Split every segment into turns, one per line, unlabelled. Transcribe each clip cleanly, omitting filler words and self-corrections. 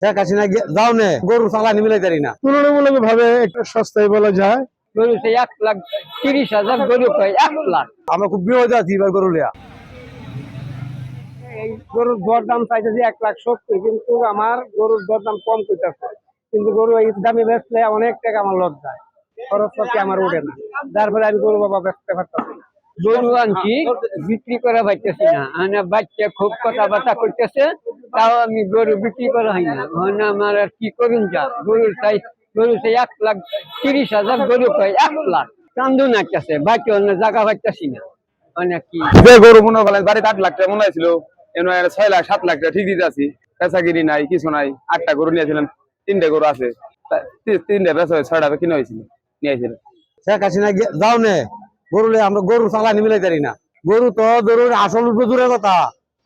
শেখ হাসিনা যাও নে গরু চালানি মিলাই পারি না।
তুলনামূলক ভাবে একটু সস্তায় বলা যায়।
গরু সেই 1,30,000 গরু কয় 1,00,000।
আমরা খুব বিপদে আছি এবার গরু লিয়া।
এই গরুর দর দাম চাইতেছি 1,70,000, কিন্তু আমার গরুর দর দাম কম করতেছে, কিন্তু গরু এই দামে বেচলে অনেক টাকা আমার লস যায়, খরচ পাতি আমার উঠে না, যার ফলে আমি গরু বাবা বেচতে পারতেছি। গরু আনছি বিক্রি করে পাইতেছি না, বাচ্চা খুব কথাবার্তা করতেছে, তাও আমি গরু বিক্রি করা হয় না। আমার আর কি করুন, যা গরু চাই 1,30,000 গরু কয় 1,00,000। কান্দু নাচতেছে, বাকি অন্য জায়গা পাইতেছি না। অনেক কি
গরু মনে করেন বাড়িতে 8 লাখ টাকা মনে হয়েছিল, 6 লাখ 7 লাখ টাকা ঠিক দিতে আছি। পেঁচাগিরি নাই, কিছু নাই। 8টা গরু নিয়েছিলেন, 3টে গরু আছে, 3টে বেচা হয়েছে, 6টা কিনে হয়েছিল নিয়েছিলেন।
শেখ হাসিনা যাও নে গরু লিয়া, আমরা গরু চালানি মিলাই পারি না। গরু তো গরুর আসল রূপে দূরের কথা,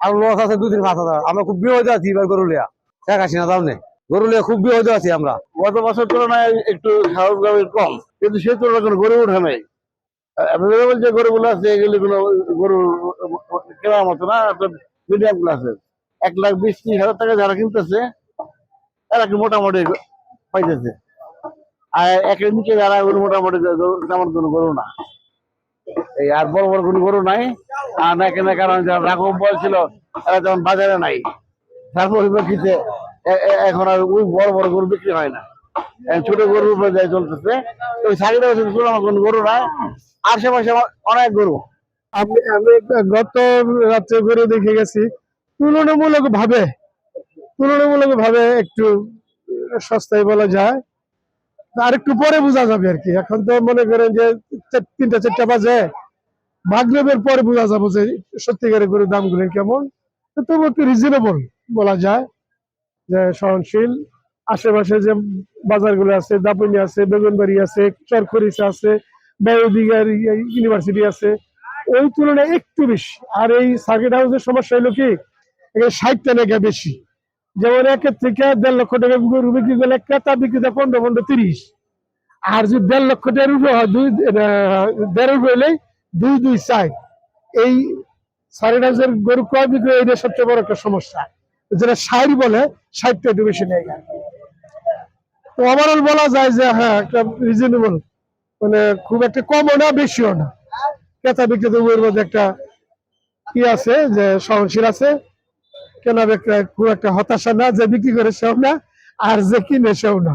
আর লস আছে 2-3-5 হাজার। আমরা খুব বিপদে আছি এবার গরু লিয়া। শেখ হাসিনা যাও নে গরু লিয়া, খুব বিপদে আছি আমরা।
গত বছর তুলনায় একটু স্বাভাবিকভাবে কম, কিন্তু সে তুলনায় কোনো গরু ওঠে নাই। অ্যাভেলেবল যে গরুগুলো আছে এগুলি কোনো গরু কেনার মতো না, মিডিয়াম ক্লাসে 1,20,000-30,000 টাকা যারা কিনতেছে তারা কি মোটামুটি পাইতেছে। আর একের নিচে যারা গরু মোটামুটি তেমন কোনো গরু না, এই আর বড় বড় কোনো গরু নাই। আর না কেনার কারণ যারা রাঘব বলছিল তারা যেমন বাজারে নাই, তার পরিপ্রেক্ষিতে এখন আর ওই বড় বড় গরু বিক্রি হয় না, ছোট গরুর উপরে যাই চলতেছে। ওই সাইডে কোনো গরু নাই, আশেপাশে অনেক গরু। আমি গত রাত্রে গরু দেখে গেছি, তুলনামূলক ভাবে একটু সস্তায় বলা যায়। আর একটু পরে বোঝা যাবে আর কি। এখন তো মনে করেন যে 3টা-4টা বাজে, মাগরিবের পরে বোঝা যাবে যে সত্যিকারের গরুর দামগুলো কেমন। তবু একটু রিজনেবল বলা যায়, যে সহনশীল। আশেপাশে যে বাজারগুলো আছে, দাপুনি আছে, বেগুনবাড়ি আছে, চরখরিচা আছে, বায়োদিগার ইউনিভার্সিটি আছে, ওই তুলনায় একটু বেশি। আর এই সার্কিট হাউসের সমস্যা হলো কি, এখানে 60টা টাকা বেশি। যেমন 1 থেকে 1.5 লক্ষ টাকা গরু বিক্রি করলে ক্রেতা বিক্রি দেয় 15-30। আর যদি 1.5 লক্ষ টাকার উপরে হয়, 1.5 হইলে 2-2.4। এই সার্কিট হাউসের গরু ক্রয় বিক্রি, এটা সবচেয়ে বড় একটা সমস্যা। যেটা 60 বলে, 60টা একটু বেশি নেই। তো ওভারঅল বলা যায় যে হ্যাঁ, একটা রিজনেবল, মানে খুব একটা কমও না বেশিও না। ক্রেতা বিক্রেতা উভয়ের মধ্যে একটা কি আছে, যে সহনশীল আছে। কেনা বিক্রয় খুব একটা হতাশা না, যে বিক্রি করে সেও না, আর যে কিনে সেও না।